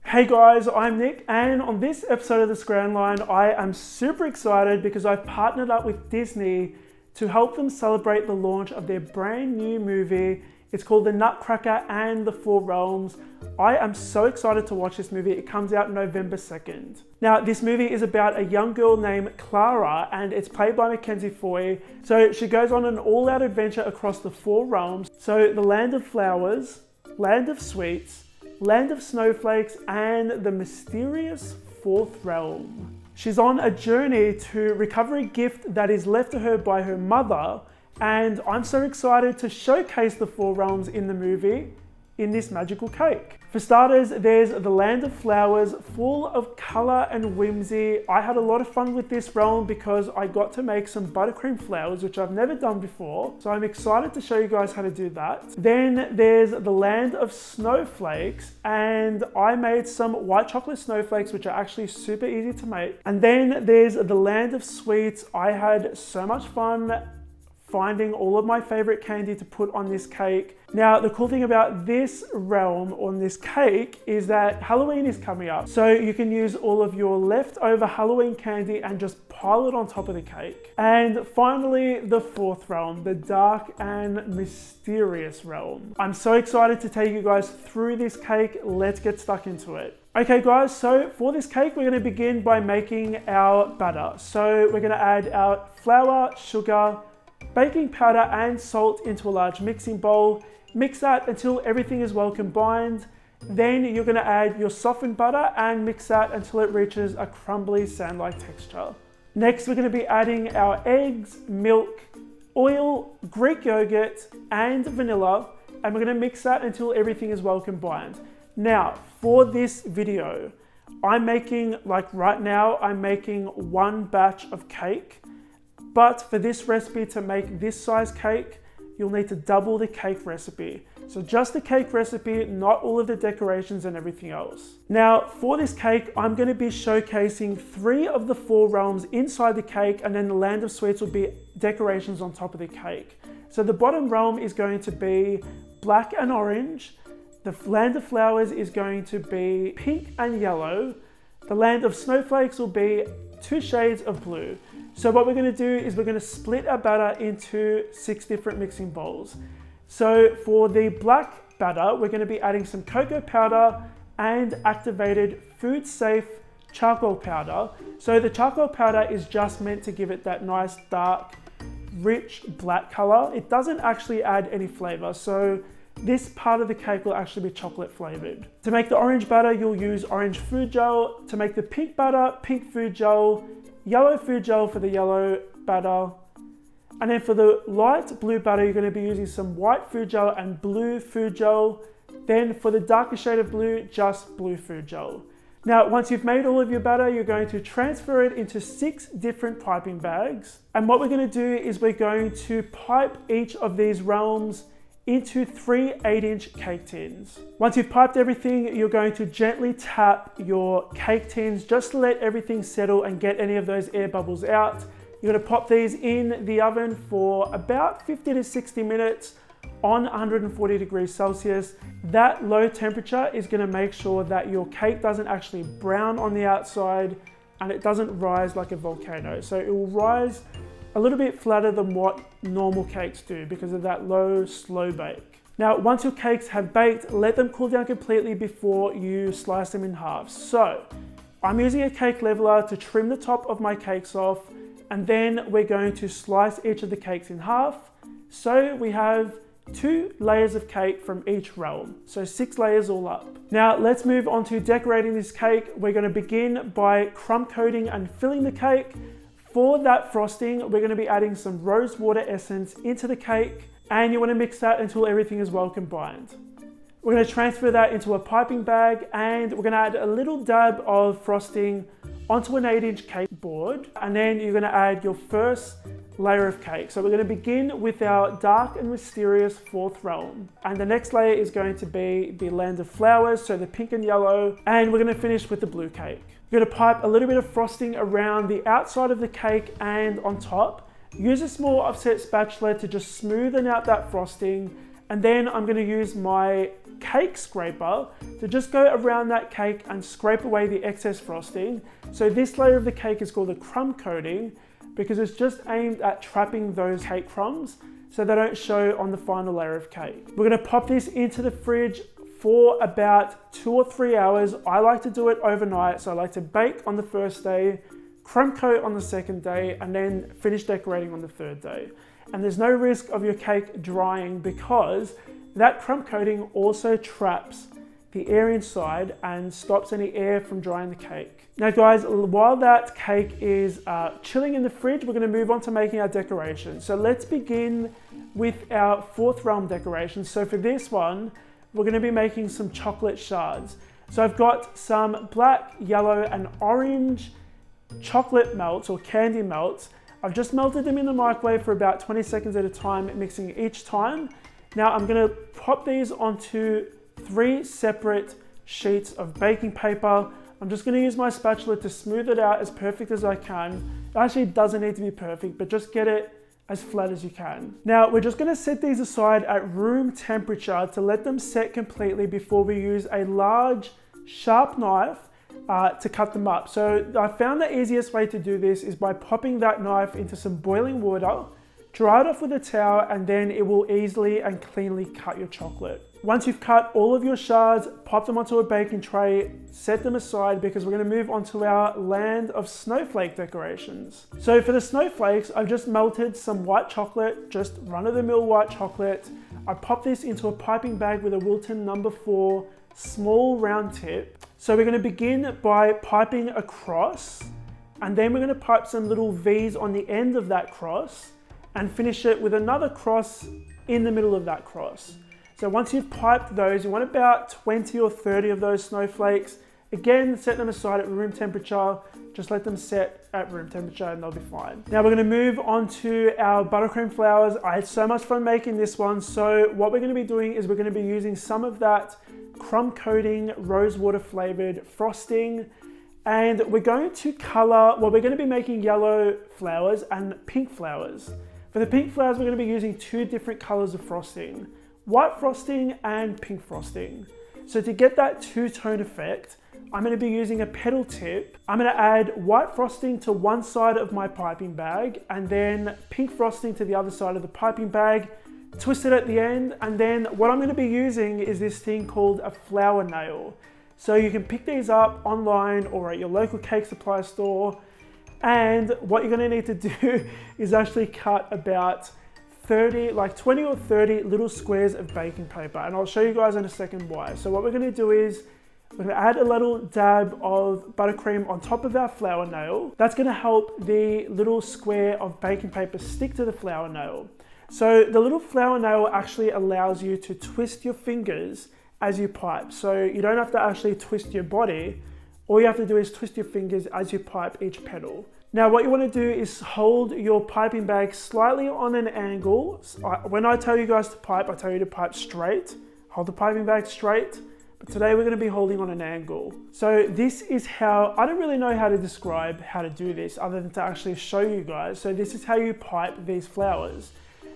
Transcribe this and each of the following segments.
Hey guys, I'm Nick, and on this episode of the Scran Line, I am super excited because I've partnered up with Disney to help them celebrate the launch of their brand new movie. It's called The Nutcracker and the Four Realms. I am so excited to watch this movie. It comes out November 2nd. Now, this movie is about a young girl named Clara, and it's played by Mackenzie Foy. So she goes on an all-out adventure across the four realms. So the land of flowers, land of sweets, land of snowflakes, and the mysterious fourth realm. She's on a journey to recover a gift that is left to her by her mother, and I'm so excited to showcase the four realms in the movie in this magical cake. For starters, there's the land of flowers, full of color and whimsy. I had a lot of fun with this realm because I got to make some buttercream flowers, which I've never done before. So I'm excited to show you guys how to do that. Then there's the land of snowflakes, and I made some white chocolate snowflakes, which are actually super easy to make. And then there's the land of sweets. I had so much fun finding all of my favorite candy to put on this cake. Now, the cool thing about this realm on this cake is that Halloween is coming up. So you can use all of your leftover Halloween candy and just pile it on top of the cake. And finally, the fourth realm, the dark and mysterious realm. I'm so excited to take you guys through this cake. Let's get stuck into it. Okay guys, so for this cake, we're gonna begin by making our batter. So we're gonna add our flour, sugar, baking powder and salt into a large mixing bowl. Mix that until everything is well combined. Then you're going to add your softened butter and mix that until it reaches a crumbly sand-like texture. Next, we're going to be adding our eggs, milk, oil, Greek yogurt and vanilla, and we're going to mix that until everything is well combined. Now, for this video, I'm making one batch of cake. But for this recipe, to make this size cake, you'll need to double the cake recipe. So just the cake recipe, not all of the decorations and everything else. Now, for this cake, I'm going to be showcasing 3 of the 4 realms inside the cake, and then the land of sweets will be decorations on top of the cake. So the bottom realm is going to be black and orange. The land of flowers is going to be pink and yellow. The land of snowflakes will be 2 shades of blue. So what we're going to do is we're going to split our batter into 6 different mixing bowls. So for the black batter, we're going to be adding some cocoa powder and activated food safe charcoal powder. So the charcoal powder is just meant to give it that nice dark, rich black color. It doesn't actually add any flavor. So this part of the cake will actually be chocolate flavored. To make the orange batter, you'll use orange food gel. To make the pink batter, pink food gel, yellow food gel for the yellow batter. And then for the light blue batter, you're going to be using some white food gel and blue food gel. Then for the darker shade of blue, just blue food gel. Now, once you've made all of your batter, you're going to transfer it into 6 different piping bags. And what we're going to do is we're going to pipe each of these realms into 3 8-inch cake tins. Once you've piped everything, you're going to gently tap your cake tins just to let everything settle and get any of those air bubbles out. You're going to pop these in the oven for about 50 to 60 minutes on 140 degrees Celsius. That low temperature is going to make sure that your cake doesn't actually brown on the outside and it doesn't rise like a volcano. So it will rise a little bit flatter than what normal cakes do because of that low, slow bake. Now, once your cakes have baked, let them cool down completely before you slice them in half. So I'm using a cake leveler to trim the top of my cakes off, and then we're going to slice each of the cakes in half. So we have 2 layers of cake from each realm. So 6 layers all up. Now let's move on to decorating this cake. We're going to begin by crumb coating and filling the cake. For that frosting, we're going to be adding some rose water essence into the cake, and you want to mix that until everything is well combined. We're going to transfer that into a piping bag, and we're going to add a little dab of frosting onto an 8-inch cake board, and then you're going to add your first layer of cake. So we're going to begin with our dark and mysterious 4th realm, and the next layer is going to be the land of flowers, so the pink and yellow, and we're going to finish with the blue cake. You're going to pipe a little bit of frosting around the outside of the cake and on top. Use a small offset spatula to just smoothen out that frosting, and then I'm going to use my cake scraper to just go around that cake and scrape away the excess frosting. So this layer of the cake is called a crumb coating because it's just aimed at trapping those cake crumbs so they don't show on the final layer of cake. We're gonna pop this into the fridge for about 2 or 3 hours. I like to do it overnight, so I like to bake on the first day, crumb coat on the second day, and then finish decorating on the third day. And there's no risk of your cake drying because that crumb coating also traps the air inside and stops any air from drying the cake. Now guys, while that cake is chilling in the fridge, we're gonna move on to making our decorations. So let's begin with our fourth realm decorations. So for this one, we're gonna be making some chocolate shards. So I've got some black, yellow, and orange chocolate melts or candy melts. I've just melted them in the microwave for about 20 seconds at a time, mixing each time. Now I'm gonna pop these onto 3 separate sheets of baking paper. I'm just gonna use my spatula to smooth it out as perfect as I can. It actually doesn't need to be perfect, but just get it as flat as you can. Now we're just gonna set these aside at room temperature to let them set completely before we use a large, sharp knife to cut them up. So I found the easiest way to do this is by popping that knife into some boiling water, dry it off with a towel, and then it will easily and cleanly cut your chocolate. Once you've cut all of your shards, pop them onto a baking tray, set them aside because we're gonna move on to our land of snowflake decorations. So for the snowflakes, I've just melted some white chocolate, just run-of-the-mill white chocolate. I pop this into a piping bag with a Wilton No. 4 small round tip. So we're gonna begin by piping across, and then we're gonna pipe some little V's on the end of that cross and finish it with another cross in the middle of that cross. So once you've piped those, you want about 20 or 30 of those snowflakes. Again, set them aside at room temperature. Just let them set at room temperature and they'll be fine. Now we're gonna move on to our buttercream flowers. I had so much fun making this one. So what we're gonna be doing is we're gonna be using some of that crumb coating, rosewater flavored frosting. And we're going to color, well, we're gonna be making yellow flowers and pink flowers. For the pink flowers, we're gonna be using 2 different colors of frosting, white frosting and pink frosting. So to get that 2-tone effect, I'm gonna be using a petal tip. I'm gonna add white frosting to one side of my piping bag and then pink frosting to the other side of the piping bag, twist it at the end, and then what I'm gonna be using is this thing called a flower nail. So you can pick these up online or at your local cake supply store. And what you're gonna need to do is actually cut about 20 or 30 little squares of baking paper. And I'll show you guys in a second why. So what we're gonna do is we're gonna add a little dab of buttercream on top of our flour nail. That's gonna help the little square of baking paper stick to the flour nail. So the little flour nail actually allows you to twist your fingers as you pipe. So you don't have to actually twist your body. All you have to do is twist your fingers as you pipe each petal. Now what you want to do is hold your piping bag slightly on an angle. When I tell you guys to pipe, I tell you to pipe straight. Hold the piping bag straight. But today we're going to be holding on an angle. So this is how, I don't really know how to describe how to do this other than to actually show you guys. So this is how you pipe these flowers.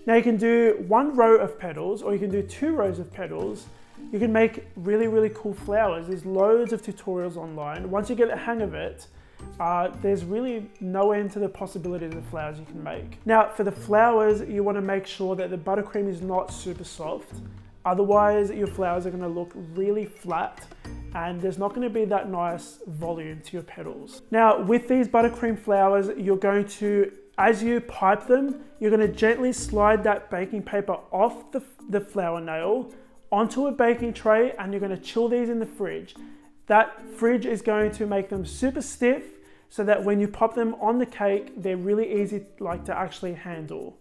Now you can do 1 row of petals or you can do 2 rows of petals. You can make really, really cool flowers. There's loads of tutorials online. Once you get the hang of it, there's really no end to the possibilities of flowers you can make. Now for the flowers, you want to make sure that the buttercream is not super soft. Otherwise, your flowers are going to look really flat and there's not going to be that nice volume to your petals. Now with these buttercream flowers, you're going to, as you pipe them, you're going to gently slide that baking paper off the flour nail onto a baking tray and you're going to chill these in the fridge. That fridge is going to make them super stiff so that when you pop them on the cake, they're really easy to actually handle.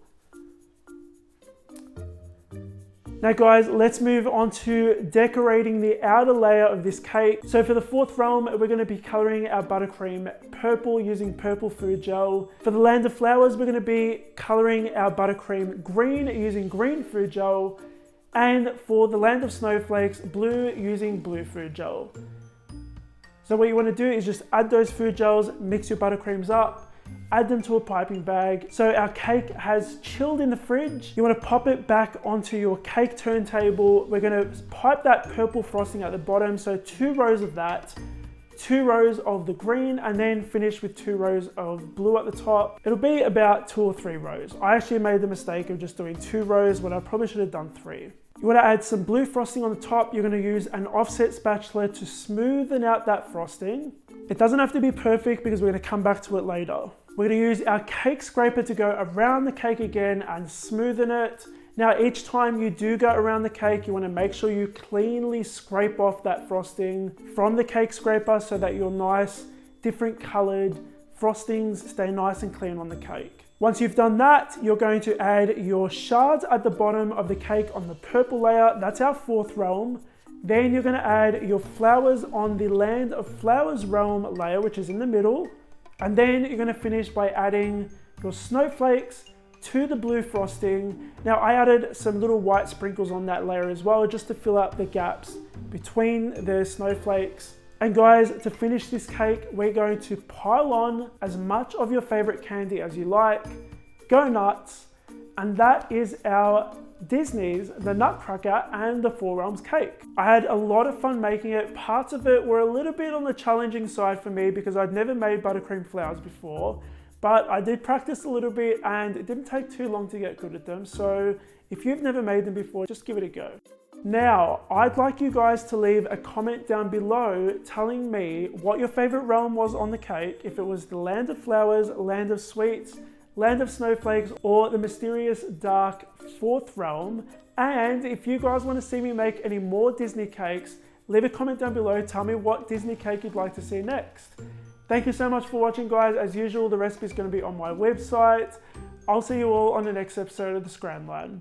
Now guys, let's move on to decorating the outer layer of this cake. So for the 4th realm, we're going to be coloring our buttercream purple using purple food gel. For the land of flowers, we're going to be coloring our buttercream green using green food gel. And for the land of snowflakes, blue using blue food gel. So what you want to do is just add those food gels, mix your buttercreams up, add them to a piping bag. So our cake has chilled in the fridge. You want to pop it back onto your cake turntable. We're going to pipe that purple frosting at the bottom. So 2 rows of that, 2 rows of the green, and then finish with 2 rows of blue at the top. It'll be about 2 or 3 rows. I actually made the mistake of just doing 2 rows when I probably should have done 3. You want to add some blue frosting on the top. You're going to use an offset spatula to smoothen out that frosting. It doesn't have to be perfect because we're going to come back to it later. We're going to use our cake scraper to go around the cake again and smoothen it. Now, each time you do go around the cake, you want to make sure you cleanly scrape off that frosting from the cake scraper so that your nice, different colored frostings stay nice and clean on the cake. Once you've done that, you're going to add your shards at the bottom of the cake on the purple layer. That's our 4th realm. Then you're going to add your flowers on the Land of Flowers realm layer, which is in the middle. And then you're going to finish by adding your snowflakes to the blue frosting. Now, I added some little white sprinkles on that layer as well, just to fill out the gaps between the snowflakes. And guys, to finish this cake, we're going to pile on as much of your favorite candy as you like. Go nuts. And that is our Disney's The Nutcracker and the 4 Realms cake. I had a lot of fun making it. Parts of it were a little bit on the challenging side for me because I'd never made buttercream flowers before, but I did practice a little bit and it didn't take too long to get good at them. So if you've never made them before, just give it a go. Now, I'd like you guys to leave a comment down below telling me what your favorite realm was on the cake, if it was the Land of Flowers, Land of Sweets, Land of Snowflakes, or the mysterious dark 4th realm. And if you guys want to see me make any more Disney cakes, leave a comment down below, tell me what Disney cake you'd like to see next. Thank you so much for watching, guys. As usual, the recipe is going to be on my website. I'll see you all on the next episode of the Scran Line.